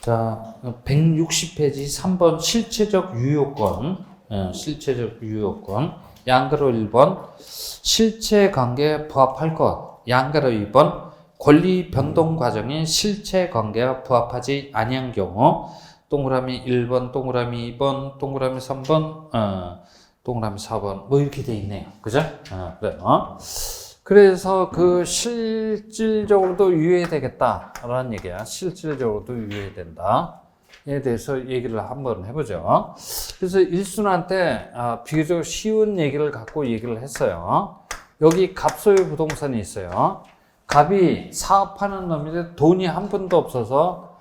자, 160페이지 3번 실체적 유효권. 실체적 유효권. 양가로 1번 실체 관계에 부합할 것. 양가로 2번 권리 변동 과정이 실체 관계와 부합하지 아니한 경우. 동그라미 1번, 동그라미 2번, 동그라미 3번, 동그라미 4번. 뭐 이렇게 돼 있네요. 그죠? 그래요. 그래서 그 실질적으로도 유효되겠다라는 얘기야. 실질적으로도 유효된다. 에 대해서 얘기를 한번 해보죠. 그래서 일순한테 비교적 쉬운 얘기를 갖고 얘기를 했어요. 여기 갑소유 부동산이 있어요. 갑이 사업하는 놈인데 돈이 한 푼도 없어서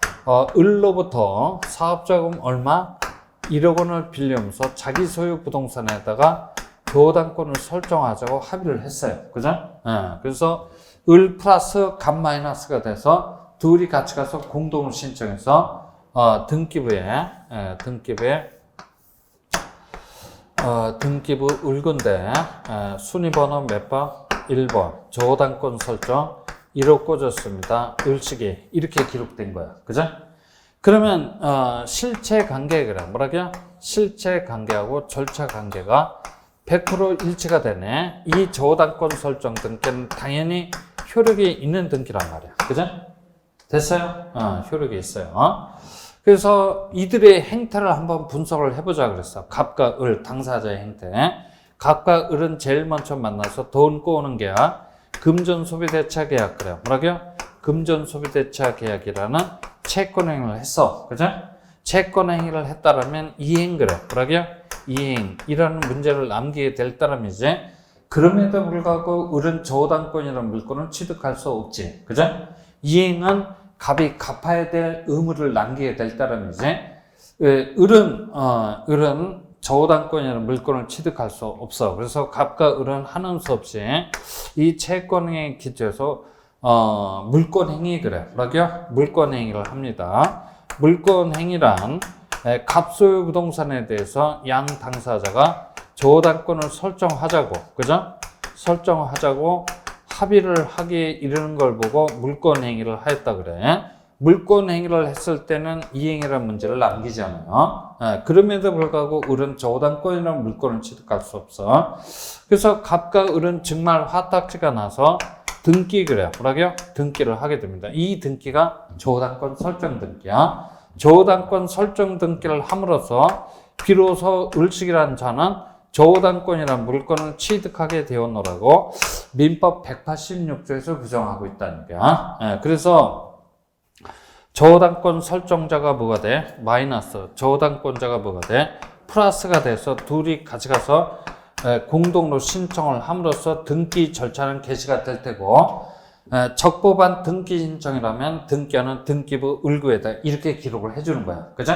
을로부터 사업자금 얼마? 1억 원을 빌리면서 자기 소유 부동산에다가 교단권을 설정하자고 합의를 했어요. 그죠? 그래서 을 플러스 갑 마이너스가 돼서 둘이 같이 가서 공동을 신청해서 등기부에 등기부 을건데 순위번호 몇 번? 1번 저당권 설정 1억 꽂았습니다. 을시기 이렇게 기록된 거야. 그죠? 그러면 실체 관계가 뭐라고요? 실체 관계하고 절차 관계가 100% 일치가 되네. 이 저당권 설정 등기는 당연히 효력이 있는 등기란 말이야. 그죠? 됐어요? 효력이 있어요. 그래서 이들의 행태를 한번 분석을 해보자 그랬어. 갑과 을, 당사자의 행태. 갑과 을은 제일 먼저 만나서 돈 꼬는 계약, 금전소비대차 계약 그래요. 뭐라고요? 금전소비대차 계약이라는 채권행위를 했어. 그죠? 채권행위를 했다라면 이행 그래. 뭐라고요? 이행이라는 문제를 남기게 될 따름이지. 그럼에도 불구하고 을은 저당권이라는 물건을 취득할 수 없지. 그죠? 이행은 갑이 갚아야 될 의무를 남기게 될 따름이지. 을은 저당권이라는 물건을 취득할 수 없어. 그래서 갑과 을은 하는 수 없이 이 채권행위에 기초해서 물권행위 그래. 뭐라고요? 물권행위를 합니다. 물권행위란 갑소유 부동산에 대해서 양 당사자가 저당권을 설정하자고, 그죠? 설정하자고 합의를 하기에 이르는 걸 보고 물권행위를 하였다 그래. 물권행위를 했을 때는 이행이라는 문제를 남기지 않아요. 그럼에도 불구하고 을은 저당권이라는 물건을 취득할 수 없어. 그래서 갑과 을은 정말 화딱지가 나서 등기 그래. 뭐라고요? 등기를 하게 됩니다. 이 등기가 저당권 설정 등기야. 저당권 설정 등기를 함으로써 비로소 을식이라는 자는 저당권이라는 물건을 취득하게 되었노라고 민법 186조에서 규정하고 있다는 거야. 그래서 저당권 설정자가 뭐가 돼? 마이너스. 저당권자가 뭐가 돼? 플러스가 돼서 둘이 같이 가서 공동으로 신청을 함으로써 등기 절차는 개시가 될 테고, 적법한 등기 신청이라면 등기하는 등기부 을구에다 이렇게 기록을 해주는 거야. 그죠?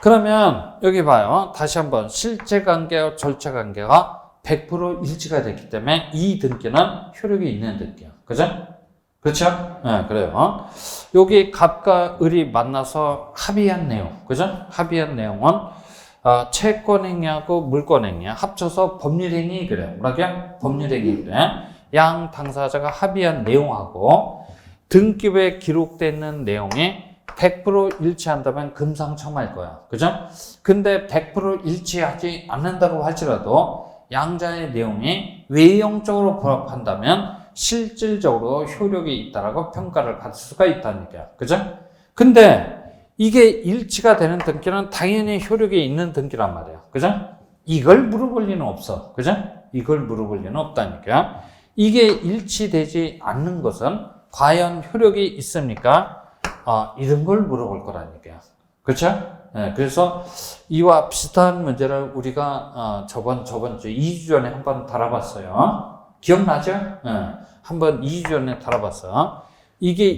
그러면 여기 봐요. 다시 한번 실체관계와 절차관계가 100% 일치가 됐기 때문에 이 등기는 효력이 있는 등기야. 그죠? 그렇죠? 그래요. 여기 갑과 을이 만나서 합의한 내용. 그죠? 합의한 내용은 채권행위하고 물권행위 합쳐서 법률행위 그래. 뭐라고요? 법률행위 그래. 양 당사자가 합의한 내용하고 등기부에 기록되어 있는 내용이 100% 일치한다면 금상첨화일 거야. 그죠? 근데 100% 일치하지 않는다고 할지라도 양자의 내용이 외형적으로 부합한다면 실질적으로 효력이 있다라고 평가를 받을 수가 있다는 거야. 그죠? 근데 이게 일치가 되는 등기는 당연히 효력이 있는 등기란 말이야. 그죠? 이걸 물어볼 리는 없어. 그죠? 이걸 물어볼 리는 없다니까. 이게 일치되지 않는 것은 과연 효력이 있습니까? 이런 걸 물어볼 거라니까요. 그렇죠? 그래서 이와 비슷한 문제를 우리가 저번 주 2주 전에 한번 다뤄봤어요. 기억나죠? 한번 2주 전에 다뤄봤어. 이게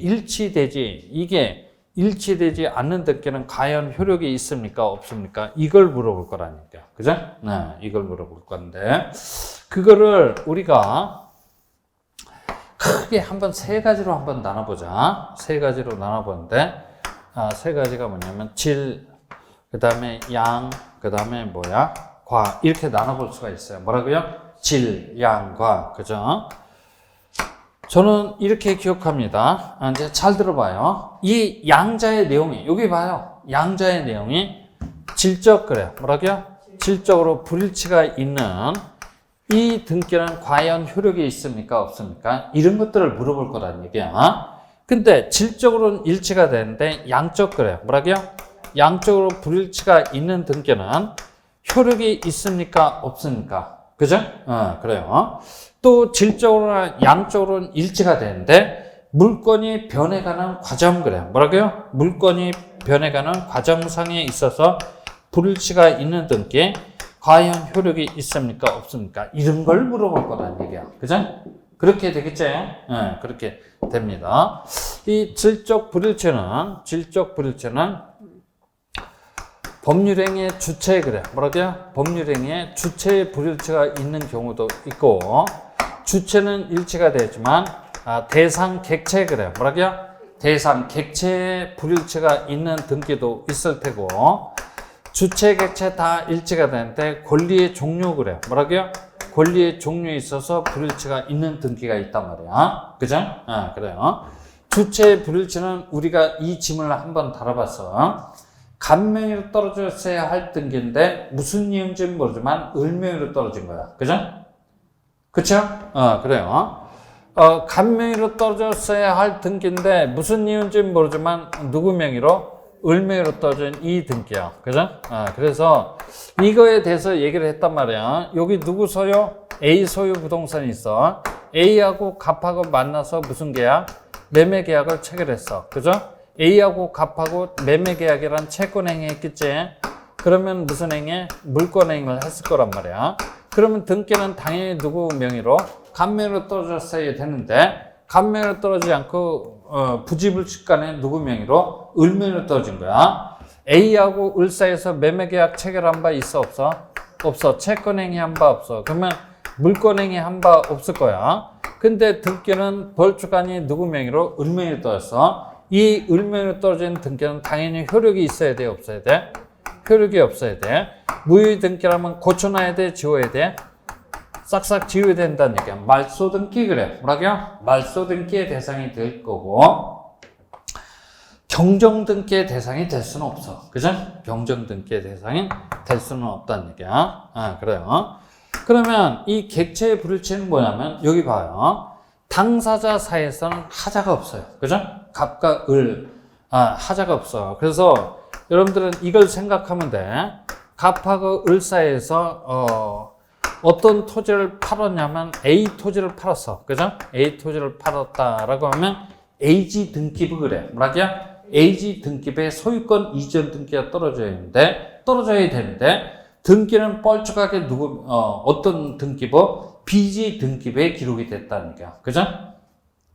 일치되지 않는 등기는 과연 효력이 있습니까? 없습니까? 이걸 물어볼 거라니까요. 그죠? 이걸 물어볼 건데, 그거를 우리가 크게 한번 세 가지로 한번 나눠보자. 세 가지로 나눠보는데, 세 가지가 뭐냐면, 질, 그 다음에 양, 그 다음에 뭐야? 과. 이렇게 나눠볼 수가 있어요. 뭐라고요? 질, 양, 과. 그죠? 저는 이렇게 기억합니다. 이제 잘 들어봐요. 이 양자의 내용이, 여기 봐요. 양자의 내용이 질적, 그래요. 뭐라고요? 질적으로 불일치가 있는 이 등기는 과연 효력이 있습니까? 없습니까? 이런 것들을 물어볼 거란 얘기야. 근데 질적으로는 일치가 되는데 양적, 그래요. 뭐라고요? 양적으로 불일치가 있는 등기는 효력이 있습니까? 없습니까? 그죠? 그래요. 또 질적으로나 양적으로는 일치가 되는데 물건이 변해가는 과정, 그래요. 뭐라고요? 물건이 변해가는 과정상에 있어서 불일치가 있는 등기 과연 효력이 있습니까? 없습니까? 이런 걸 물어볼 거란 얘기야. 그죠? 그렇게 되겠지? 그렇게 됩니다. 이 질적 불일치는 법률행위의 주체, 그래. 뭐라고요? 법률행위의 주체의 불일치가 있는 경우도 있고, 주체는 일치가 되지만, 대상 객체, 그래. 뭐라고요? 대상 객체의 불일치가 있는 등기도 있을 테고, 주체, 객체 다 일치가 되는데, 권리의 종류, 그래. 뭐라고요? 권리의 종류에 있어서 불일치가 있는 등기가 있단 말이야. 그죠? 그래요. 주체의 불일치는 우리가 이 지문을 한번 다뤄봤어. 간명위로 떨어졌어야 할 등기인데 무슨 이유인지는 모르지만 을명위로 떨어진 거야. 그죠? 그쵸? 그래요. 간명위로 떨어졌어야 할 등기인데 무슨 이유인지는 모르지만 누구 명의로? 을명위로 떨어진 이 등기야. 그죠? 그래서 이거에 대해서 얘기를 했단 말이야. 여기 누구 소유? A 소유 부동산이 있어. A하고 갑하고 만나서 무슨 계약? 매매 계약을 체결했어. 그죠? A하고 갑하고 매매 계약이란 채권 행위 했겠지? 그러면 무슨 행위? 물권 행위를 했을 거란 말이야. 그러면 등기는 당연히 누구 명의로? 갑명의로 떨어졌어야 되는데 갑명의로 떨어지지 않고 부지불식 간에 누구 명의로? 을명의로 떨어진 거야. A하고 을 사이에서 매매 계약 체결한 바 있어 없어? 없어. 채권 행위 한 바 없어. 그러면 물권 행위 한 바 없을 거야. 근데 등기는 벌주간이 누구 명의로? 을명의로 떨어졌어. 이 을명으로 떨어진 등기는 당연히 효력이 있어야 돼, 없어야 돼? 효력이 없어야 돼. 무효 등기라면 고쳐놔야 돼, 지워야 돼? 싹싹 지워야 된다는 얘기야. 말소 등기, 그래. 뭐라고요? 말소 등기의 대상이 될 거고 경정 등기의 대상이 될 수는 없어. 그죠? 경정 등기의 대상이 될 수는 없다는 얘기야. 그래요. 그러면 이 객체의 불일치는 뭐냐면 여기 봐요. 당사자 사이에서는 하자가 없어요. 그죠? 갑과 을, 하자가 없어. 그래서 여러분들은 이걸 생각하면 돼. 갑하고 을 사이에서, 어떤 토지를 팔았냐면 A 토지를 팔았어. 그죠? A 토지를 팔았다라고 하면 AG 등기부, 그래. 뭐라고요? AG 등기부의 소유권 이전 등기가 떨어져야 되는데, 등기는 뻘쭘하게 어떤 등기부? BG 등기부에 기록이 됐다는 얘기야. 그죠?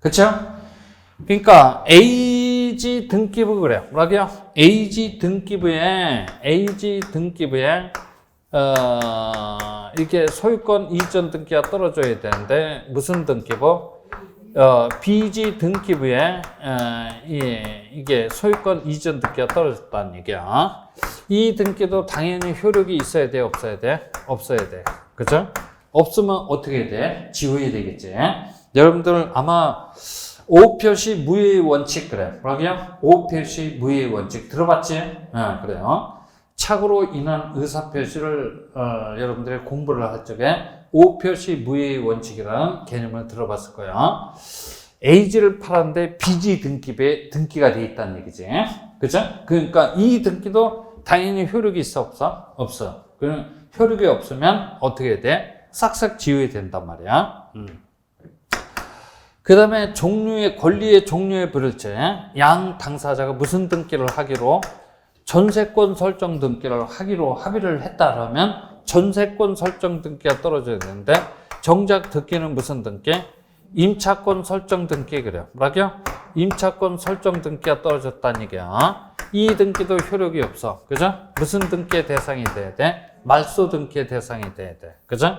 그쵸? 그러니까 AG 등기부, 그래요. 뭐라고요? AG 등기부에 이렇게 소유권 이전 등기가 떨어져야 되는데 무슨 등기부? BG 등기부에 이게 소유권 이전 등기가 떨어졌다는 얘기야. 이 등기도 당연히 효력이 있어야 돼, 없어야 돼? 없어야 돼. 그죠? 없으면 어떻게 돼? 지워야 되겠지. 여러분들 아마 오표시 무효의 원칙, 그래. 뭐라고요? 오표시 무효의 원칙 들어봤지? 그래요. 착오로 인한 의사표시를 여러분들이 공부를 할 적에 오표시 무효의 원칙이라는 개념을 들어봤을 거야. A지를 팔았는데 BG 등기부에 등기가 돼 있다는 얘기지. 그죠? 그러니까 이 등기도 당연히 효력이 있어, 없어? 없어. 그럼 효력이 없으면 어떻게 돼? 싹싹 지워야 된단 말이야. 그 다음에 권리의 종류의 불일치. 양 당사자가 무슨 등기를 하기로? 전세권 설정 등기를 하기로 합의를 했다라면 전세권 설정 등기가 떨어져야 되는데 정작 등기는 무슨 등기? 임차권 설정 등기, 그래요. 뭐라고요? 임차권 설정 등기가 떨어졌다는 얘기야. 이 등기도 효력이 없어. 그죠? 무슨 등기의 대상이 돼야 돼? 말소 등기의 대상이 돼야 돼. 그죠?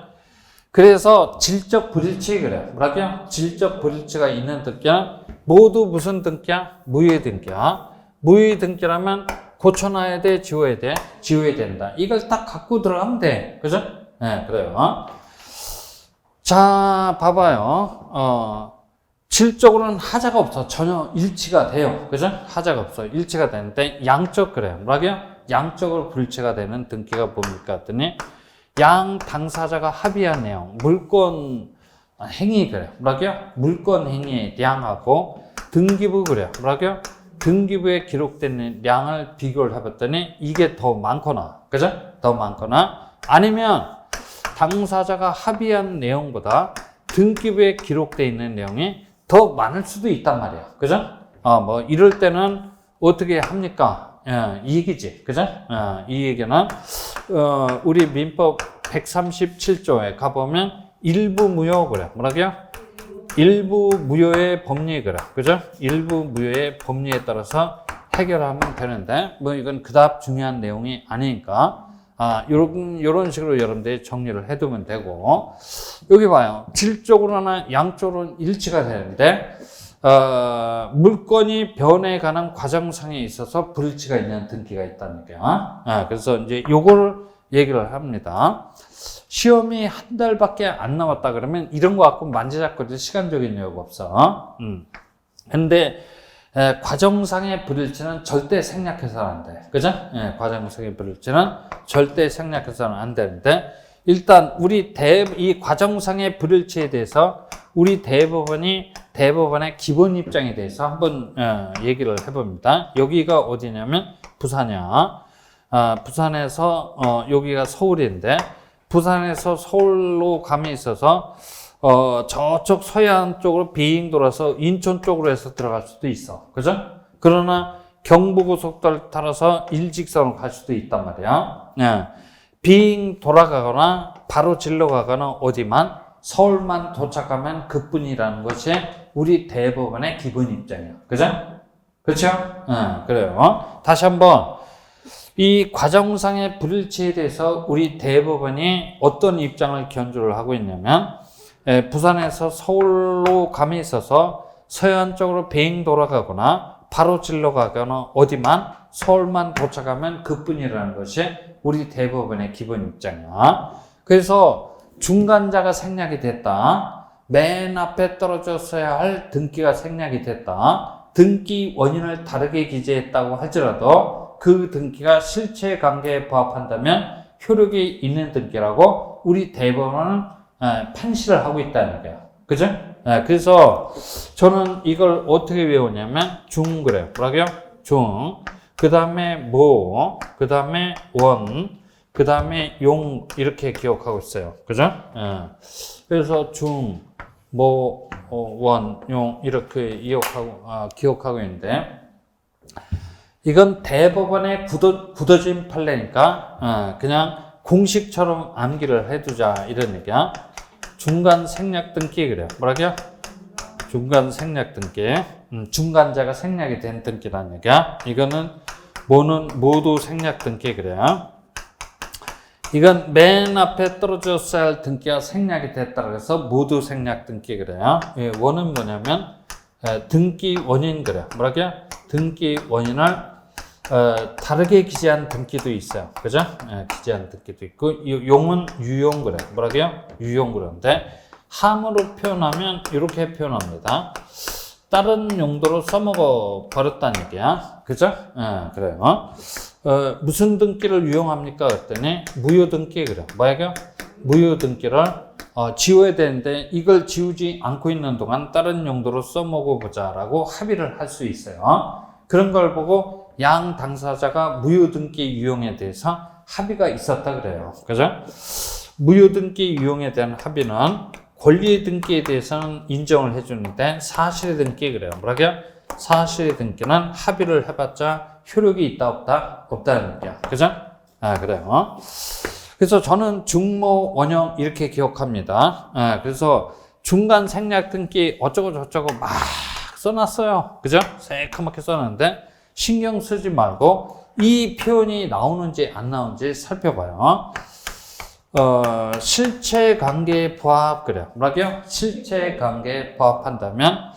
그래서 질적 불일치, 그래. 뭐라고요? 질적 불일치가 있는 등기는 모두 무슨 등기야? 무효의 등기야. 무효의 등기라면 고쳐놔야 돼, 지워야 돼? 지워야 된다. 이걸 딱 갖고 들어가면 돼. 그죠? 네, 그래요. 자, 봐봐요. 질적으로는 하자가 없어. 전혀 일치가 돼요. 그죠? 하자가 없어. 일치가 되는데 양적 그래요. 뭐라고요? 양적으로 불체가 되는 등기가 뭡니까? 했더니 양 당사자가 합의한 내용, 물권 행위 그래요. 뭐라고요? 물권 행위의 량하고 등기부 그래요. 뭐라고요? 등기부에 기록된 량을 비교를 해봤더니 이게 더 많거나, 그죠? 더 많거나 아니면 당사자가 합의한 내용보다 등기부에 기록되어 있는 내용이 더 많을 수도 있단 말이에요. 그죠? 뭐 이럴 때는 어떻게 합니까? 이 얘기지. 그죠? 이 얘기는 우리 민법 137조에 가보면 일부 무효 그래. 뭐라고요? 일부 무효의 법리 그래. 그죠? 일부 무효의 법리에 따라서 해결하면 되는데 뭐 이건 그다음 중요한 내용이 아니니까 요런 식으로 여러분들이 정리를 해두면 되고, 여기 봐요. 질적으로나 양적으로는 일치가 되는데, 물건이 변해 가는 과정상에 있어서 불일치가 있는 등기가 있다는 거야. 그래서 이제 요걸 얘기를 합니다. 시험이 한 달밖에 안 남았다 그러면 이런 거 갖고 만지작거릴 시간적인 여유가 없어. 근데 과정상의 불일치는 절대 생략해서는 안 돼. 그죠? 과정상의 불일치는 절대 생략해서는 안 되는데, 일단 우리 이 과정상의 불일치에 대해서 우리 대법원의 기본 입장에 대해서 한번 얘기를 해봅니다. 여기가 어디냐면 부산이야. 부산에서 여기가 서울인데, 부산에서 서울로 감이 있어서 저쪽 서해안 쪽으로 비행 돌아서 인천 쪽으로 해서 들어갈 수도 있어. 그죠? 그러나 경부고속도로를 타러서 일직선으로 갈 수도 있단 말이야. 비행 돌아가거나 바로 질러 가거나 어디만 서울만 도착하면 그뿐이라는 것이 우리 대법원의 기본 입장이야. 그죠? 그렇죠? 그래요. 다시 한번 이 과정상의 불일치에 대해서 우리 대법원이 어떤 입장을 견주를 하고 있냐면, 부산에서 서울로 감이 있어서 서해안 쪽으로 비행 돌아가거나 바로 질러 가거나 어디만 서울만 도착하면 그뿐이라는 것이 우리 대법원의 기본 입장이야. 그래서 중간자가 생략이 됐다. 맨 앞에 떨어졌어야 할 등기가 생략이 됐다. 등기 원인을 다르게 기재했다고 할지라도 그 등기가 실체 관계에 부합한다면 효력이 있는 등기라고 우리 대법원은 판시를 하고 있다는 거야. 그죠? 그래서 저는 이걸 어떻게 외우냐면 중 그래요. 뭐라고요? 중. 그 다음에 모, 그 다음에 원, 그 다음에 용 이렇게 기억하고 있어요. 그죠? 그래서 중, 모, 원, 용 이렇게 기억하고 있는데, 이건 대법원의 굳어진 판례니까 그냥 공식처럼 암기를 해두자 이런 얘기야. 중간 생략 등기 그래요. 뭐라고요? 중간 생략 등기. 중간자가 생략이 된 등기라는 얘기야. 이거는 뭐는 모두 생략 등기 그래요. 이건 맨 앞에 떨어졌어야 할 등기가 생략이 됐다고 해서 모두 생략 등기 그래요. 원은 뭐냐면 등기 원인 그래요. 뭐라고요? 등기 원인을 다르게 기재한 등기도 있어요. 그죠? 기재한 등기도 있고, 용은 유용 그래. 뭐라고요? 유용 그러는데, 함으로 표현하면 이렇게 표현합니다. 다른 용도로 써먹어 버렸다는 얘기야. 그죠? 그래요. 무슨 등기를 유용합니까? 그랬더니, 무효 등기 그래. 뭐야요? 무효 등기를 지워야 되는데, 이걸 지우지 않고 있는 동안 다른 용도로 써먹어 보자라고 합의를 할 수 있어요. 그런 걸 보고 양 당사자가 무효등기 유용에 대해서 합의가 있었다 그래요. 그죠? 무효등기 유용에 대한 합의는 권리의 등기에 대해서는 인정을 해주는데 사실의 등기 그래요. 뭐라고요? 사실의 등기는 합의를 해봤자 효력이 있다 없다? 없다는 얘기야. 그죠? 그래요. 그래서 저는 중모 원형 이렇게 기억합니다. 그래서 중간 생략 등기 어쩌고 저쩌고 막 써놨어요. 그죠? 새까맣게 써놨는데 신경 쓰지 말고 이 표현이 나오는지 안 나오는지 살펴봐요. 실체 관계에 부합 그래요. 뭐라고요? 실체 관계에 부합한다면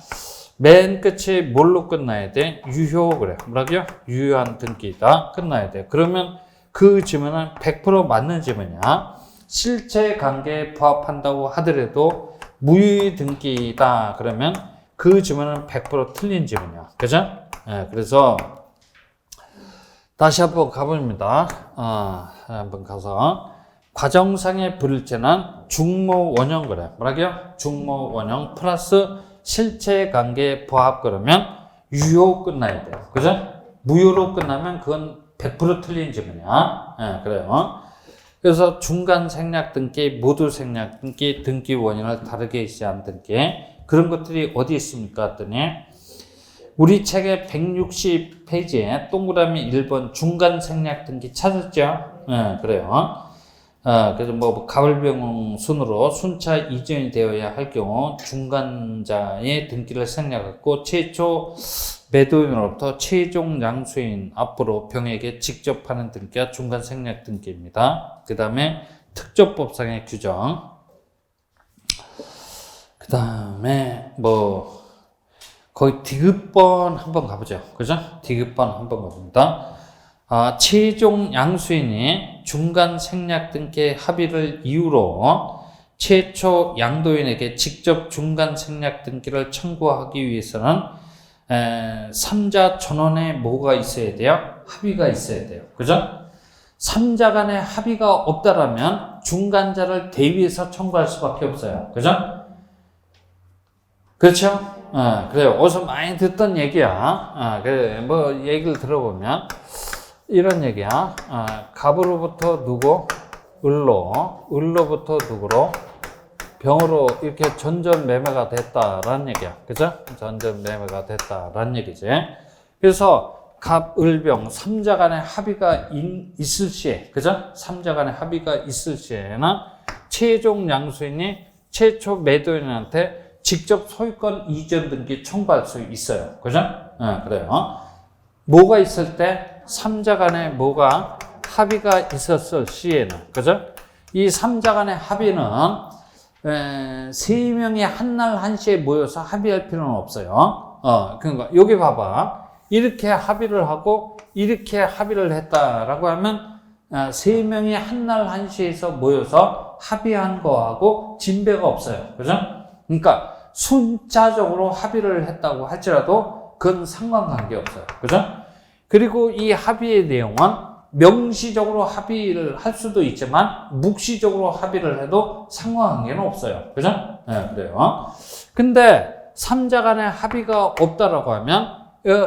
맨 끝이 뭘로 끝나야 돼? 유효 그래요. 뭐라고요? 유효한 등기다 끝나야 돼. 그러면 그 지문은 100% 맞는 지문이야. 실체 관계에 부합한다고 하더라도 무효 등기다 그러면 그 지문은 100% 틀린 지문이야. 그죠? 예, 그래서 다시 한번 가봅니다. 한번 가서 과정상의 불일치는 중모 원형 그래. 뭐라고요? 중모 원형 플러스 실체 관계 부합 그러면 유효 끝나야 돼요. 그죠? 무효로 끝나면 그건 100% 틀린 지문이야. 예, 그래요. 그래서 중간 생략 등기, 모두 생략 등기, 등기 원인을 다르게 시한 등기 그런 것들이 어디 있습니까? 했더니 우리 책의 160페이지에 동그라미 1번 중간 생략 등기 찾았죠? 예, 그래요. 그래서 뭐 가불병 순으로 순차 이전이 되어야 할 경우 중간자의 등기를 생략하고 최초 매도인으로부터 최종 양수인 앞으로 병에게 직접 하는 등기가 중간 생략 등기입니다. 그 다음에 특조법상의 규정. 그 다음에 뭐 거의 디귿번 한번 가보죠. 그죠? 디귿번 한번 가봅니다. 최종 양수인이 중간 생략 등기 합의를 이유로 최초 양도인에게 직접 중간 생략 등기를 청구하기 위해서는 3자 전원에 뭐가 있어야 돼요? 합의가 있어야 돼요. 그죠? 3자 간의 합의가 없다라면 중간자를 대위해서 청구할 수밖에 없어요. 그죠? 그렇죠? 그래요. 어디서 많이 듣던 얘기야. 그래, 뭐, 얘기를 들어보면, 이런 얘기야. 갑으로부터 누구? 을로부터 누구로? 병으로 이렇게 전전 매매가 됐다라는 얘기야. 그죠? 전전 매매가 됐다라는 얘기지. 그래서 갑, 을, 병, 3자 간의 합의가 있을 시에, 그죠? 3자 간의 합의가 있을 시에는 최종 양수인이 최초 매도인한테 직접 소유권 이전 등기 청구할 수 있어요. 그죠? 그래요. 뭐가 있을 때 3자 간에 뭐가 합의가 있었을 시에는, 그죠? 이 3자 간의 합의는 세 명이 한날 한시에 모여서 합의할 필요는 없어요. 그러니까 여기 봐봐. 이렇게 합의를 하고 이렇게 합의를 했다라고 하면 세 명이 한날 한시에서 모여서 합의한 거하고 진배가 없어요. 그죠? 그러니까 순자적으로 합의를 했다고 할지라도 그건 상관관계 없어요. 그죠? 그리고 이 합의의 내용은 명시적으로 합의를 할 수도 있지만 묵시적으로 합의를 해도 상관관계는 없어요. 그죠? 네, 그래요. 근데 3자 간의 합의가 없다라고 하면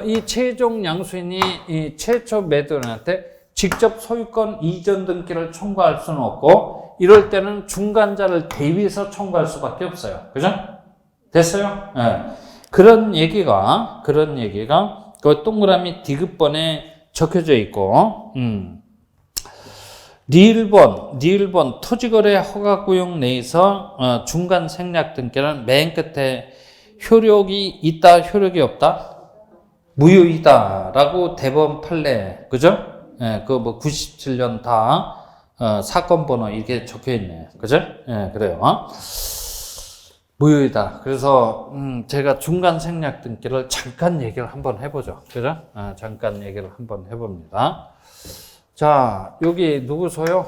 이 최종 양수인이 이 최초 매도인한테 직접 소유권 이전 등기를 청구할 수는 없고 이럴 때는 중간자를 대위해서 청구할 수밖에 없어요. 그죠? 됐어요? 네. 그런 얘기가 그 동그라미 디귿번에 적혀져 있고, 리을번 토지거래 허가구역 내에서 중간 생략 등기는 맨 끝에 효력이 있다, 효력이 없다? 무효이다라고 대법원 판례, 그죠? 예, 그 뭐 97년 다 사건 번호 이렇게 적혀 있네, 그죠? 예, 그래요. 무효이다. 그래서 제가 중간 생략 등기를 잠깐 얘기를 한번 해보죠. 그죠? 잠깐 얘기를 한번 해봅니다. 자, 여기 누구 소유?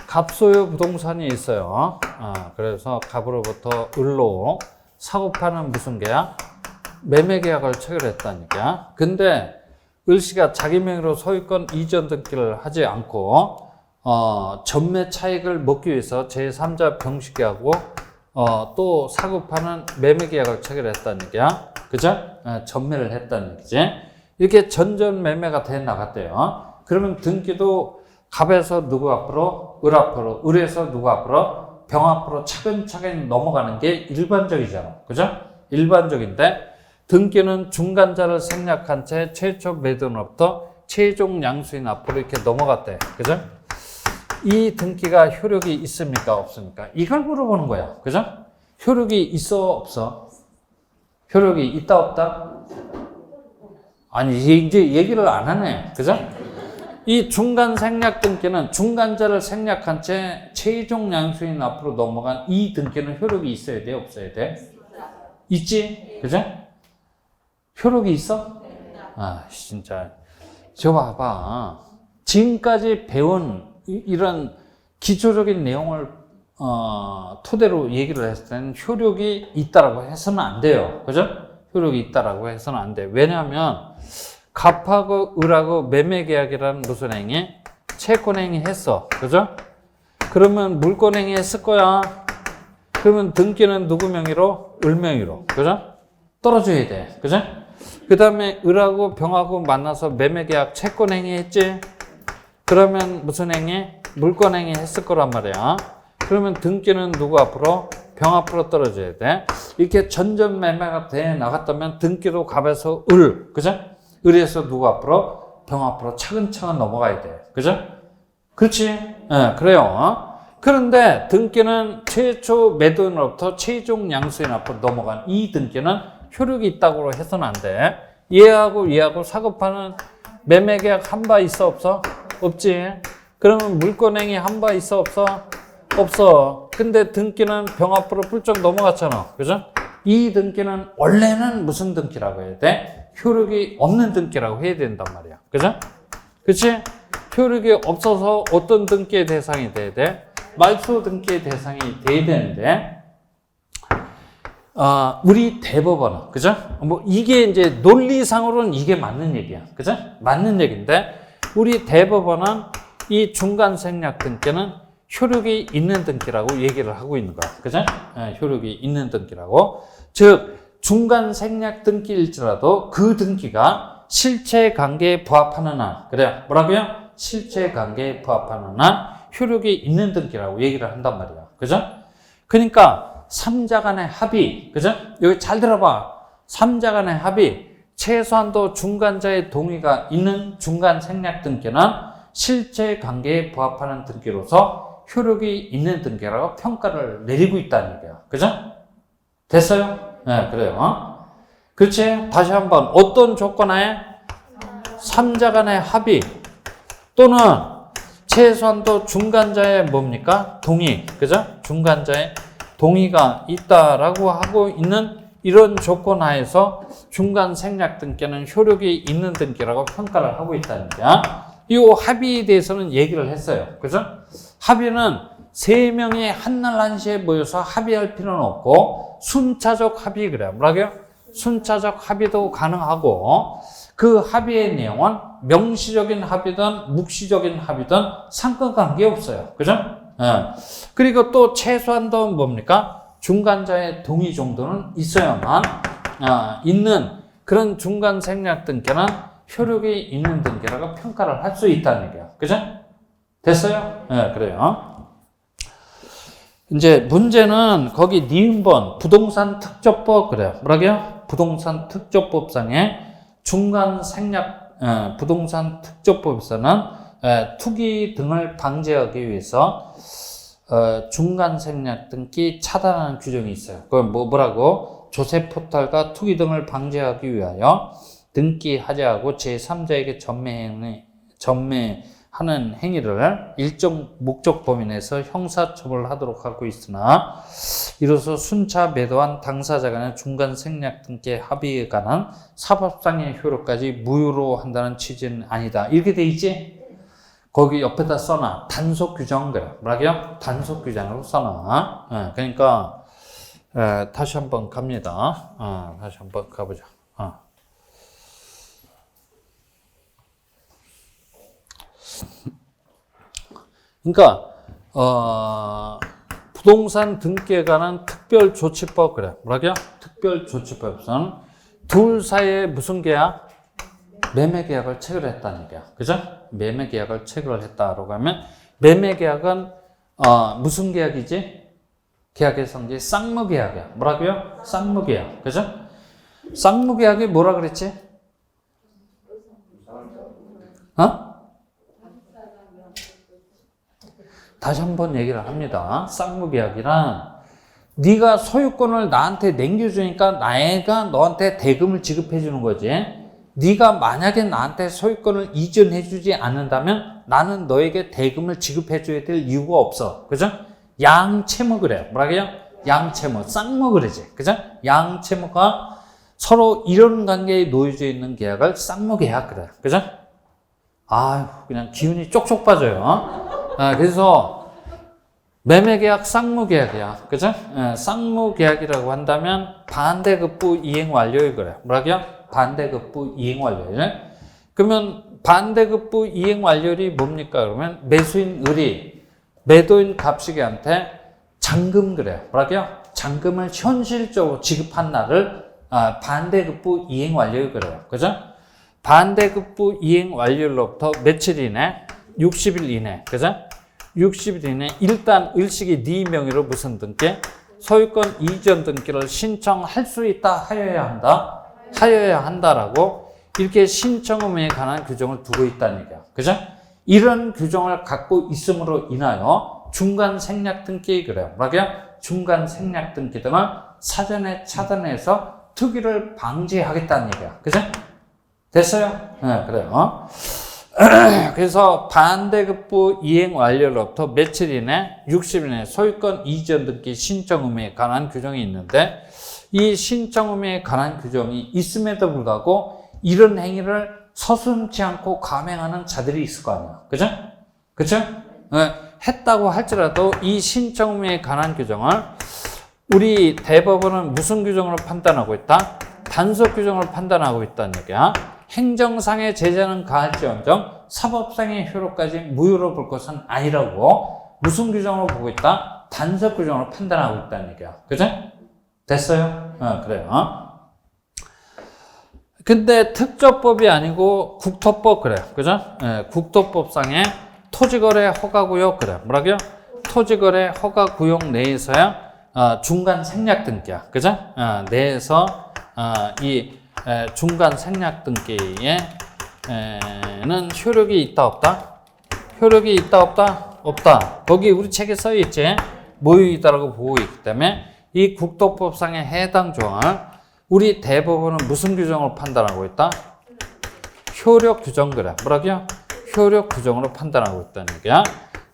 갑소유 부동산이 있어요. 그래서 갑으로부터 을로 사고 파는 무슨 계약? 매매 계약을 체결했다는 얘기야. 근데 을씨가 자기 명의로 소유권 이전 등기를 하지 않고 전매 차익을 먹기 위해서 제3자 병식계하고 또 사고 파는 매매 계약을 체결했다는 얘기야. 그죠? 전매를 했다는 얘기지. 이렇게 전전 매매가 돼 나갔대요. 그러면 등기도 갑에서 누구 앞으로? 을 앞으로. 을에서 누구 앞으로? 병 앞으로 차근차근 넘어가는 게 일반적이잖아. 그죠? 일반적인데 등기는 중간자를 생략한 채 최초 매도인으로부터 최종 양수인 앞으로 이렇게 넘어갔대. 그죠? 이 등기가 효력이 있습니까? 없습니까? 이걸 물어보는 거야. 그죠? 효력이 있어? 없어? 효력이 있다? 없다? 아니, 이제 얘기를 안 하네. 그죠? 이 중간 생략 등기는 중간자를 생략한 채 최종 양수인 앞으로 넘어간 이 등기는 효력이 있어야 돼? 없어야 돼? 있지? 그죠? 효력이 있어? 진짜. 저 봐봐. 지금까지 배운 이런 기초적인 내용을 토대로 얘기를 했을 때는 효력이 있다라고 해서는 안 돼요. 그죠? 효력이 있다라고 해서는 안 돼. 왜냐하면 갑하고 을하고 매매계약이라는 무슨 행위? 채권행위 했어. 그죠? 그러면 물권행위 했을 거야. 그러면 등기는 누구 명의로? 을 명의로. 그죠? 떨어져야 돼. 그죠? 그 다음에 을하고 병하고 만나서 매매계약 채권행위 했지? 그러면 무슨 행위? 물권행위 했을 거란 말이야. 그러면 등기는 누구 앞으로? 병 앞으로 떨어져야 돼. 이렇게 전전매매가 돼 나갔다면 등기도 갑에서 을. 그죠? 을에서 누구 앞으로? 병 앞으로 차근차근 넘어가야 돼. 그죠? 그렇지? 네, 그래요. 그런데 등기는 최초 매도인으로부터 최종 양수인 앞으로 넘어간 이 등기는 효력이 있다고 해서는 안 돼. 얘하고 사급하는 매매계약 한 바 있어 없어? 없지. 그러면 물권행위 한 바 있어 없어? 없어. 근데 등기는 병 앞으로 훌쩍 넘어갔잖아. 그죠? 이 등기는 원래는 무슨 등기라고 해야 돼? 효력이 없는 등기라고 해야 된단 말이야. 그죠? 그치? 효력이 없어서 어떤 등기의 대상이 돼야 돼? 말소 등기의 대상이 돼야 되는데, 우리 대법원은, 그죠? 뭐, 이게 이제 논리상으로는 이게 맞는 얘기야. 그죠? 맞는 얘기인데, 우리 대법원은 이 중간생략 등기는 효력이 있는 등기라고 얘기를 하고 있는 거야. 그죠? 네, 효력이 있는 등기라고. 즉, 중간생략 등기일지라도 그 등기가 실체관계에 부합하는 한, 그래, 뭐라고요? 실체관계에 부합하는 한 효력이 있는 등기라고 얘기를 한단 말이야. 그죠? 그러니까, 삼자 간의 합의, 그죠? 여기 잘 들어봐. 삼자 간의 합의, 최소한도 중간자의 동의가 있는 중간생략 등기는 실체관계에 부합하는 등기로서 효력이 있는 등기라고 평가를 내리고 있다는 얘기야. 그죠? 됐어요? 네, 그래요. 그렇지? 다시 한번 어떤 조건하에? 삼자 간의 합의 또는 최소한도 중간자의 뭡니까? 동의. 그죠? 중간자의 동의가 있다라고 하고 있는 이런 조건 하에서 중간 생략 등기는 효력이 있는 등기라고 평가를 하고 있다는 거야. 이 합의에 대해서는 얘기를 했어요. 그죠? 합의는 세 명이 한날 한시에 모여서 합의할 필요는 없고 순차적 합의 그래요. 뭐라고요? 순차적 합의도 가능하고 그 합의의 내용은 명시적인 합의든 묵시적인 합의든 상관관계 없어요. 그죠? 예. 그리고 또 최소한도 뭡니까? 중간자의 동의 정도는 있어야만 있는 그런 중간 생략 등기는 효력이 있는 등기라고 평가를 할 수 있다는 얘기야. 그죠? 됐어요? 네, 그래요. 이제 문제는 거기 니은번 부동산 특조법 그래요. 뭐라고요? 부동산 특조법상의 중간 생략 부동산 특조법에서는 투기 등을 방지하기 위해서 중간 생략 등기 차단하는 규정이 있어요. 그건 뭐라고? 조세 포탈과 투기 등을 방지하기 위하여 등기하지 않고 제3자에게 전매하는 행위를 일정 목적 범위 내에서 형사처벌하도록 하고 있으나 이로써 순차 매도한 당사자 간의 중간 생략 등기의 합의에 관한 사법상의 효력까지 무효로 한다는 취지는 아니다. 이렇게 돼 있지? 거기 옆에다 써놔. 단속 규정 그래. 뭐라고요? 단속 규정으로 써놔. 그러니까 다시 한번 갑니다. 다시 한번 가보자. 그러니까 부동산 등기에 관한 특별조치법 그래. 뭐라고요? 특별조치법에서는 둘 사이에 무슨 계약? 매매계약을 체결했다는 얘기야. 그죠? 매매계약을 체결을 했다라고 하면 매매계약은 무슨 계약이지? 계약의 성질이 쌍무계약이야. 뭐라고요? 쌍무계약. 그죠? 쌍무계약이 뭐라 그랬지? 다시 한번 얘기를 합니다. 쌍무계약이란 네가 소유권을 나한테 남겨주니까 내가 너한테 대금을 지급해 주는 거지. 네가 만약에 나한테 소유권을 이전해주지 않는다면 나는 너에게 대금을 지급해줘야 될 이유가 없어. 그죠? 양채무 그래요. 뭐라고요? 양채무. 쌍무 그러지. 그죠? 양채무가 서로 이런 관계에 놓여져 있는 계약을 쌍무계약 그래요. 그죠? 아유, 그냥 기운이 쪽쪽 빠져요. 그래서 매매계약, 쌍무계약이야. 그죠? 예, 쌍무계약이라고 한다면 반대급부 이행 완료일 그래. 뭐라고요? 반대급부 이행 완료일. 그러면 반대급부 이행 완료일이 뭡니까? 그러면 매수인 을이 매도인 갑식이한테 잔금 그래요. 뭐라고요? 잔금을 현실적으로 지급한 날을 반대급부 이행 완료일 그래요. 그죠? 반대급부 이행 완료일로부터 며칠 이내? 60일 이내. 그죠? 60일 이내 일단 을식이 네 명의로 무슨 등기? 소유권 이전 등기를 신청할 수 있다 하여야 한다? 하여야 한다라고 이렇게 신청 의무에 관한 규정을 두고 있다는 얘기야. 그죠? 이런 규정을 갖고 있음으로 인하여 중간 생략 등기 그래요. 뭐라고요? 중간 생략 등기 등을 사전에 차단해서 투기를 방지하겠다는 얘기야. 그죠? 됐어요? 네, 그래요. 그래서 반대급부 이행 완료로부터 며칠 이내 60일 이내 소유권 이전 등기 신청 의무에 관한 규정이 있는데 이 신청 의무에 관한 규정이 있음에도 불구하고 이런 행위를 서슴지 않고 감행하는 자들이 있을 거 아니야. 그죠? 그죠? 네, 했다고 할지라도 이 신청 의무에 관한 규정을 우리 대법원은 무슨 규정으로 판단하고 있다? 단속 규정을 판단하고 있다는 얘기야. 행정상의 제재는 가할지언정 사법상의 효력까지 무효로 볼 것은 아니라고 무슨 규정으로 보고 있다? 단속 규정으로 판단하고 있다는 얘기야. 그죠? 됐어요? 그래요. 근데 특조법이 아니고 국토법 그래요. 그죠? 국토법상의 토지거래 허가구역 그래요. 뭐라고요? 토지거래 허가구역 내에서야 중간 생략 등기야. 그죠? 내에서 이 중간 생략 등기에는 효력이 있다 없다? 효력이 있다 없다? 없다. 거기 우리 책에 써 있지. 모유이다라고 보고 있기 때문에 이 국토법상의 해당 조항을 우리 대법원은 무슨 규정으로 판단하고 있다? 효력 규정 그래. 뭐라고요? 효력 규정으로 판단하고 있다는 얘기야.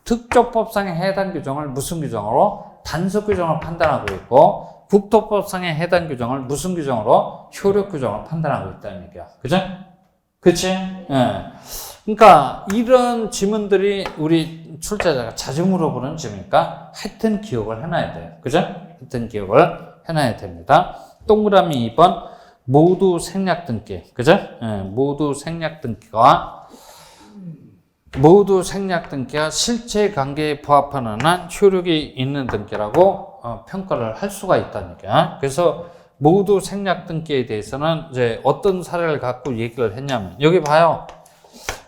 특조법상의 해당 규정을 무슨 규정으로? 단속 규정으로 판단하고 있고 국토법상의 해당 규정을 무슨 규정으로? 효력 규정으로 판단하고 있다는 얘기야. 그죠? 그치? 예. 그러니까 이런 지문들이 우리 출제자가 자주 물어보는 지문이니까 하여튼 기억을 해놔야 돼요. 그죠? 하여튼 기억을 해놔야 됩니다. 동그라미 2번 모두 생략 등기. 그죠? 예. 모두 생략 등기가 실체 관계에 부합하는 한 효력이 있는 등기라고 평가를 할 수가 있다는 얘기야. 그래서 모두 생략 등기에 대해서는 이제 어떤 사례를 갖고 얘기를 했냐면 여기 봐요.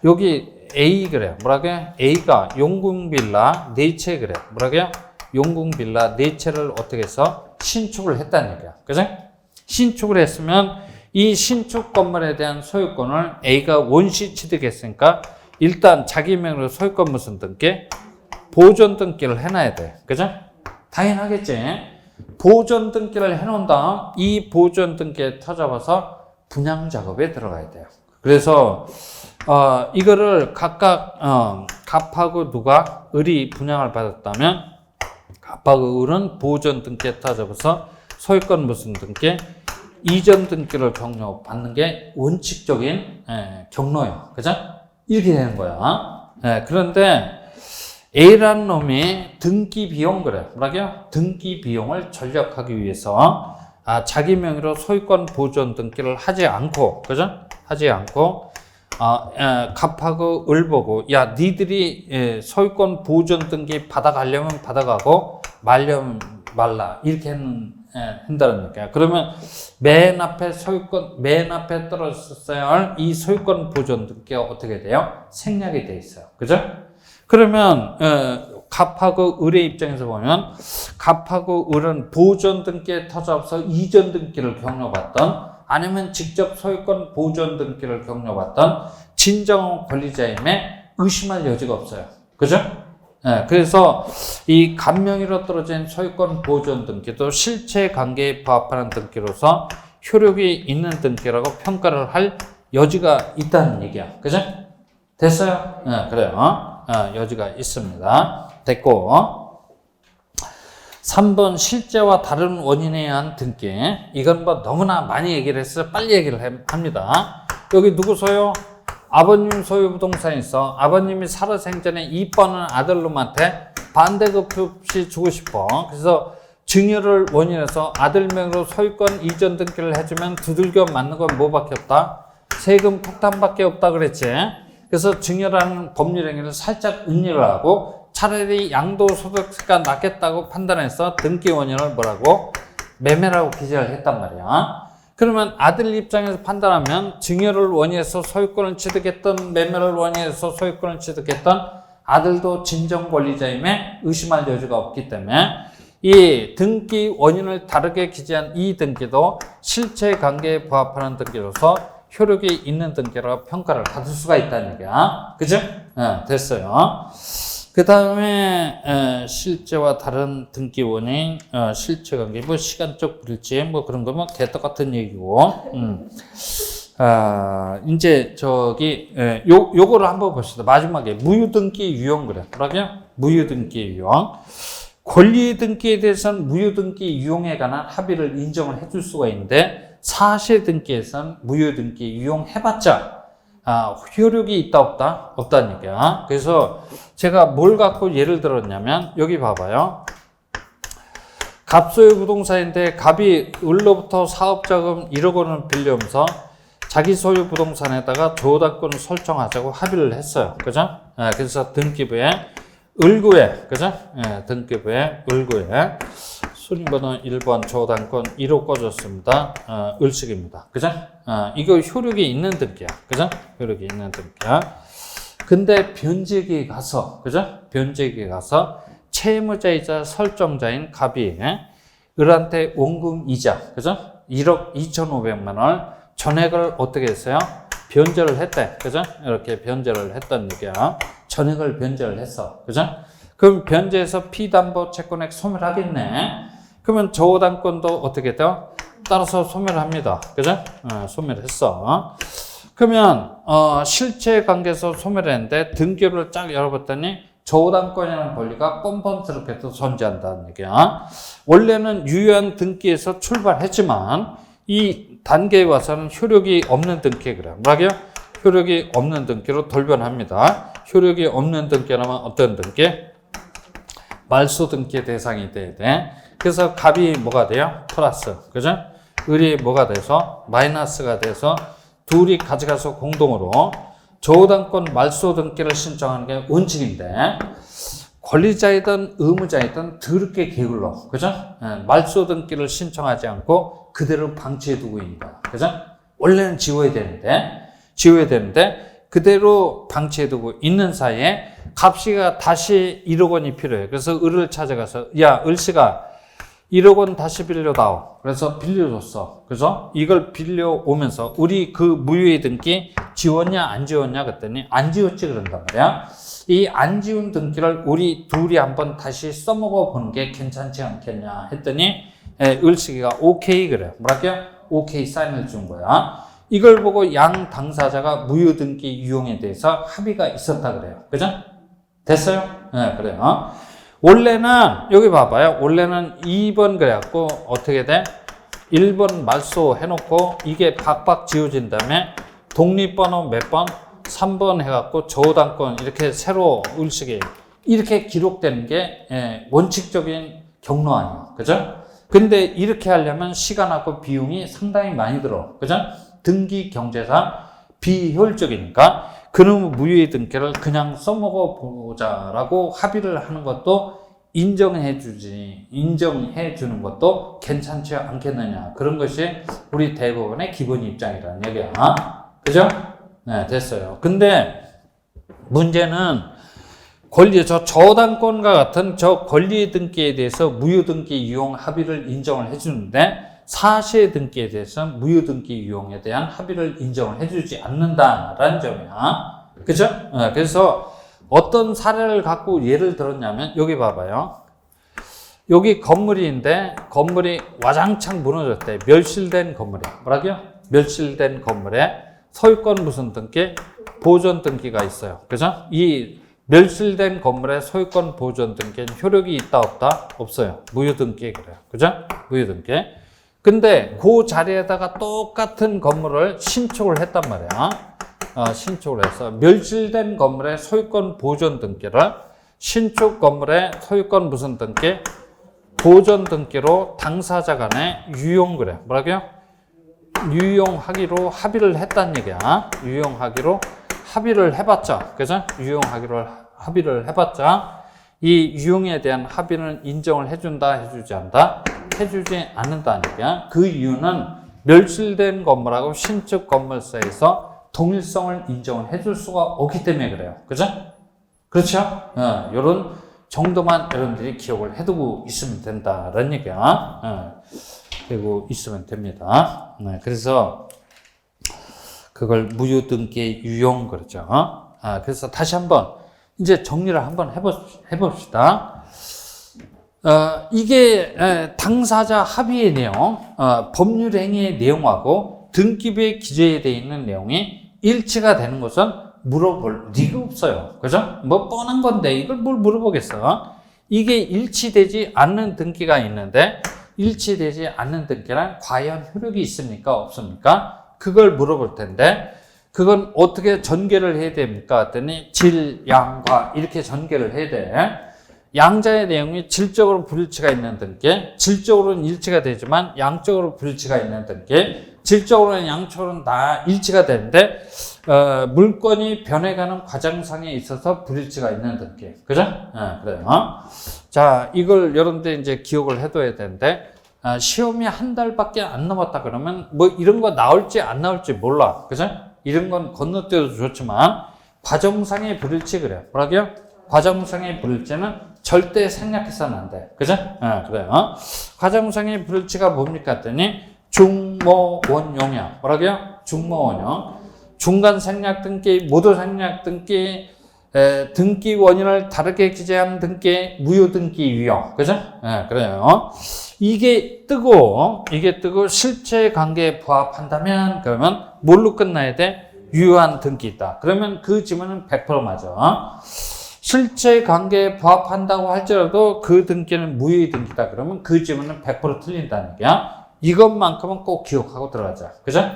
여기 A 그래요. 뭐라고요? A가 용궁빌라 4채 그래요. 뭐라고요? 용궁빌라 4채를 어떻게 해서 신축을 했다는 얘기야. 그죠? 신축을 했으면 이 신축 건물에 대한 소유권을 A가 원시 취득했으니까 일단 자기 명의로 소유권 무슨 등기? 보존 등기를 해놔야 돼. 그죠? 당연하겠지. 보존 등기를 해놓은 다음 이 보존 등기에 터잡아서 분양 작업에 들어가야 돼요. 그래서 이거를 각각 갑하고 누가 을이 분양을 받았다면 갑하고 을은 보존 등기에 터잡아서 소유권 무슨 등기? 이전 등기를 경로받는 게 원칙적인 경로예요. 그죠? 이렇게 되는 거야. 그런데 A라는 놈이 등기 비용 그래. 뭐라고요? 등기 비용을 전략하기 위해서 자기 명의로 소유권 보존 등기를 하지 않고, 그죠? 하지 않고 갑하고 을 보고 야 니들이 소유권 보존 등기 받아가려면 받아가고 말려면 말라 이렇게 한다는 얘기야. 그러면 맨 앞에 떨어졌어야 할 이 소유권 보존 등기가 어떻게 돼요? 생략이 돼 있어요. 그죠? 그러면 갑하고 을의 입장에서 보면 갑하고 을은 보존 등기에 터잡아서 이전 등기를 경로받던 아니면 직접 소유권 보존 등기를 경로받던 진정 권리자임에 의심할 여지가 없어요. 그죠? 그래서 이 갑명의로 떨어진 소유권 보존 등기도 실체 관계에 부합하는 등기로서 효력이 있는 등기라고 평가를 할 여지가 있다는 얘기야. 그죠? 됐어요? 그래요. 여지가 있습니다. 됐고 3번 실제와 다른 원인에 의한 등기. 이건 뭐 너무나 많이 얘기를 했어요. 빨리 얘기를 합니다. 여기 누구 소유? 아버님 소유 부동산이 있어. 아버님이 살아생전에 이뻐하는 아들놈한테 반대급 없이 주고 싶어. 그래서 증여를 원인해서 아들 명의로 소유권 이전 등기를 해주면 두들겨 맞는 건 뭐밖에 없다? 세금 폭탄밖에 없다 그랬지. 그래서 증여라는 법률 행위를 살짝 음리를 하고 차라리 양도소득세가 낮겠다고 판단해서 등기 원인을 뭐라고? 매매라고 기재를 했단 말이야. 그러면 아들 입장에서 판단하면 증여를 원인해서 소유권을 취득했던 매매를 원인해서 소유권을 취득했던 아들도 진정 권리자임에 의심할 여지가 없기 때문에 이 등기 원인을 다르게 기재한 이 등기도 실체 관계에 부합하는 등기로서 효력이 있는 등기라고 평가를 받을 수가 있다는 얘기야. 그죠? 됐어요. 그 다음에 실제와 다른 등기 원인, 실체 관계, 뭐 시간적 불일치, 뭐 그런 거면 개떡같은 얘기고. 이제 저기 요거를 한번 봅시다. 마지막에 무효등기 유형 그래. 뭐라고요? 무효등기 유형. 권리 등기에 대해서는 무효등기 유형에 관한 합의를 인정을 해줄 수가 있는데 사실 등기에서는 무효등기 유형해봤자 효력이 있다 없다? 없다는 얘기야. 그래서 제가 뭘 갖고 예를 들었냐면 여기 봐봐요. 갑소유 부동산인데 갑이 을로부터 사업자금 1억 원을 빌려오면서 자기 소유 부동산에다가 조달권을 설정하자고 합의를 했어요. 그죠? 그래서 등기부에 을구에, 그죠? 등기부에 을구에 순위번호 1번 조단권 1호 꺼졌습니다. 을식입니다. 그죠? 이거 효력이 있는 등기야. 그죠? 효력이 있는 등기야. 근데 변제기에 가서, 그죠? 변제기에 가서 채무자이자 설정자인 갑이 을한테 원금 이자, 그죠? 1억 2,500만 원 전액을 어떻게 했어요? 변제를 했대. 그죠? 이렇게 변제를 했던 얘기야. 전액을 변제를 했어. 그죠? 그럼 변제해서 피담보 채권액 소멸하겠네. 그러면 저당권도 어떻게 돼요? 따라서 소멸합니다. 그죠? 소멸했어. 그러면 실체 관계에서 소멸했는데 등기를 쫙 열어봤더니 저당권이라는 권리가 뻔뻔스럽게도 존재한다는 얘기야. 원래는 유효한 등기에서 출발했지만 이 단계에 와서는 효력이 없는 등기 그래. 뭐라고요? 효력이 없는 등기로 돌변합니다. 효력이 없는 등기라면 어떤 등기? 말소 등기의 대상이 돼야 돼. 그래서 갑이 뭐가 돼요? 플러스. 그죠? 을이 뭐가 돼서? 마이너스가 돼서 둘이 가져가서 공동으로 저당권 말소 등기를 신청하는 게 원칙인데 권리자이든 의무자이든 더럽게 게을러. 그죠? 말소 등기를 신청하지 않고 그대로 방치해 두고 있는 거야. 그죠? 원래는 지워야 되는데 그대로 방치해 두고 있는 사이에 갑씨가 다시 1억 원이 필요해. 그래서 을을 찾아가서 야, 을씨가 1억 원 다시 빌려다오. 그래서 빌려줬어. 그래서 이걸 빌려오면서 우리 그 무효의 등기 지웠냐 안 지웠냐 그랬더니 안 지웠지 그런단 말이야. 이 안 지운 등기를 우리 둘이 한번 다시 써먹어 보는 게 괜찮지 않겠냐 했더니 을씨가 오케이 그래. 뭐랄게요? 오케이 사인을 준 거야. 이걸 보고 양 당사자가 무효 등기 유형에 대해서 합의가 있었다 그래요. 그죠? 됐어요? 네, 그래요. 원래는 여기 봐봐요. 원래는 2번 그래갖고 어떻게 돼? 1번 말소 해놓고 이게 박박 지워진 다음에 독립번호 몇 번? 3번 해갖고 저당권 이렇게 새로 을식이 이렇게 기록되는 게 원칙적인 경로 아니에요. 그죠? 근데 이렇게 하려면 시간하고 비용이 상당히 많이 들어. 그죠? 등기 경제상 비효율적이니까 그놈의 무효의 등기를 그냥 써먹어 보자라고 합의를 하는 것도 인정해 주는 것도 괜찮지 않겠느냐. 그런 것이 우리 대법원의 기본 입장이라는 얘기야. 그죠? 네, 됐어요. 근데 문제는 저당권과 같은 저 권리 등기에 대해서 무효 등기 유형 합의를 인정을 해주는데 사실 등기에 대해서는 무효 등기 유형에 대한 합의를 인정을 해주지 않는다라는 점이야. 그죠? 그래서 어떤 사례를 갖고 예를 들었냐면 여기 봐봐요. 여기 건물인데 건물이 와장창 무너졌대. 멸실된 건물이야. 뭐라고요? 멸실된 건물에 소유권 무슨 등기? 보존 등기가 있어요. 그죠? 이 멸실된 건물에 소유권 보존 등기는 효력이 있다 없다? 없어요. 무효 등기 그래요. 그죠? 무효 등기. 근데 그 자리에다가 똑같은 건물을 신축을 했단 말이야. 신축을 해서 멸실된 건물의 소유권 보존 등기를 신축 건물의 소유권 무슨 등기? 보존 등기로 당사자 간에 유용 그래. 뭐라고요? 유용하기로 합의를 했다는 얘기야. 유용하기로 합의를 해봤자. 그죠? 유용하기로 합의를 해봤자 이 유용에 대한 합의는 인정을 해준다, 해주지 않다? 해주지 않는다는 얘기야. 그 이유는 멸실된 건물하고 신축 건물사에서 동일성을 인정을 해줄 수가 없기 때문에 그래요. 그죠? 그렇죠? 요런 정도만 여러분들이 기억을 해두고 있으면 된다라는 얘기야. 그리고 있으면 됩니다. 그래서 그걸 무효등기의 유용 그러죠. 그래서 다시 한번 이제 정리를 한번 해봅시다. 이게 당사자 합의의 내용, 법률 행위의 내용하고 등기부에 기재되어 있는 내용이 일치가 되는 것은 물어볼 리가 없어요. 그죠? 뭐 뻔한 건데 이걸 뭘 물어보겠어? 이게 일치되지 않는 등기가 있는데 일치되지 않는 등기란 과연 효력이 있습니까? 없습니까? 그걸 물어볼 텐데 그건 어떻게 전개를 해야 됩니까? 했더니 질, 양과 이렇게 전개를 해야 돼. 양자의 내용이 질적으로 불일치가 있는 등기, 질적으로는 일치가 되지만 양적으로 불일치가 있는 등기, 질적으로는 양적으로는 다 일치가 되는데 물건이 변해가는 과정상에 있어서 불일치가 있는 등기. 그죠? 그래요. 자, 이걸 여러분들 이제 기억을 해둬야 되는데 시험이 한 달밖에 안 남았다 그러면 뭐 이런 거 나올지 안 나올지 몰라. 그죠? 이런 건 건너뛰어도 좋지만 과정상의 불일치 그래요. 뭐라고요? 과정상의 불일치는 절대 생략해서는 안 돼. 그죠? 그래요. 과정상의 불일치가 뭡니까? 했더니 중모원용이야. 뭐라고요? 중모원용. 중간 생략 등기, 모두 생략 등기, 등기 원인을 다르게 기재한 등기, 무효 등기 유형. 그죠? 그래요. 이게 뜨고 실체 관계에 부합한다면 그러면 뭘로 끝나야 돼? 유효한 등기 있다. 그러면 그 지문은 100% 맞아. 실체 관계에 부합한다고 할지라도 그 등기는 무효의 등기다. 그러면 그 지문은 100% 틀린다는 얘기야. 이것만큼은 꼭 기억하고 들어가자. 그죠?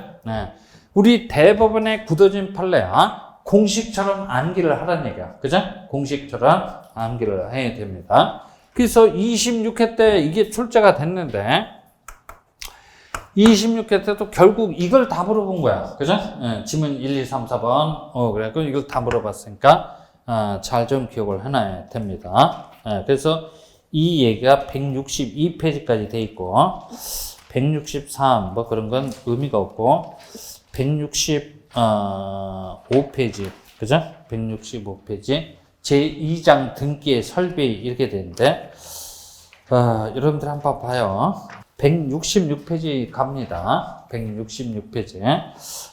우리 대법원의 굳어진 판례야. 공식처럼 암기를 하라는 얘기야. 그죠? 공식처럼 암기를 해야 됩니다. 그래서 26회 때 이게 출제가 됐는데 26회 때도 결국 이걸 다 물어본 거야. 그죠? 지문 1, 2, 3, 4번. 그래. 그럼 이걸 다 물어봤으니까 잘 좀 기억을 해놔야 됩니다. 그래서 이 얘기가 162페이지까지 돼 있고 163 뭐 그런 건 의미가 없고 165페이지 그죠? 165페이지 제2장 등기의 설비 이렇게 되는데 여러분들 한번 봐요. 166페이지 갑니다. 166페이지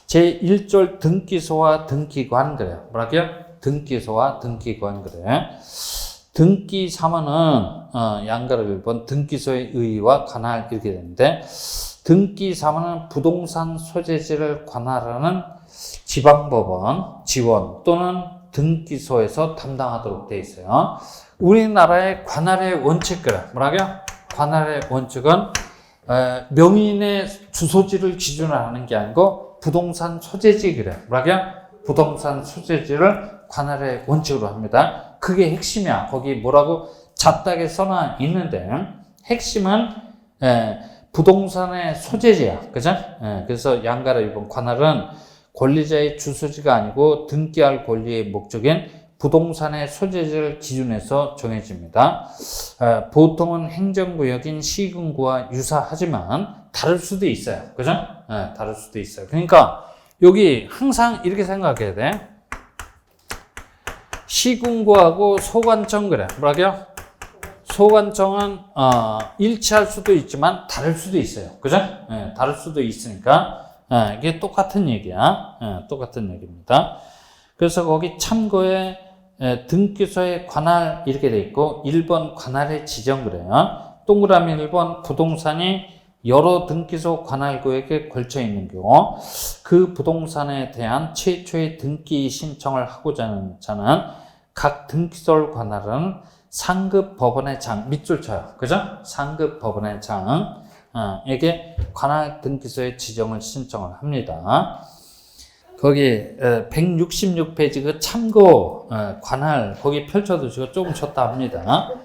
제1절 등기소와 등기관 그래요. 뭐라고요? 등기소와 등기관 그래. 등기 사무는 양가를 1번 등기소의 의의와 관할 이렇게 되는데 등기 사무는 부동산 소재지를 관할하는 지방법원, 지원 또는 등기소에서 담당하도록 되어 있어요. 우리나라의 관할의 원칙은 뭐라고요? 관할의 원칙은 명의인의 주소지를 기준으로 하는 게 아니고 부동산 소재지 그래. 뭐라고요? 부동산 소재지를 관할의 원칙으로 합니다. 그게 핵심이야. 거기 뭐라고 잡다하게 써놔 있는데 핵심은 부동산의 소재지야. 그죠? 그래서 양가를 입은 관할은 권리자의 주소지가 아니고 등기할 권리의 목적인 부동산의 소재지를 기준해서 정해집니다. 보통은 행정구역인 시군구와 유사하지만 다를 수도 있어요. 그죠? 다를 수도 있어요. 그러니까 여기 항상 이렇게 생각해야 돼. 시군구하고 소관청 그래. 뭐라고요? 소관청은 일치할 수도 있지만 다를 수도 있어요. 그죠? 다를 수도 있으니까 이게 똑같은 얘기야. 똑같은 얘기입니다. 그래서 거기 참고에 등기소의 관할 이렇게 돼 있고 1번 관할의 지정 그래요. 동그라미 1번 부동산이 여러 등기소 관할구역에 걸쳐 있는 경우 그 부동산에 대한 최초의 등기 신청을 하고자 하는 자는 각 등기소 관할은 상급 법원의 장 밑줄 쳐요. 그죠? 상급 법원의 장에게 관할 등기소의 지정을 신청을 합니다. 거기 166페이지 그 참고 관할 거기 펼쳐두시고 조금 쳤다 합니다.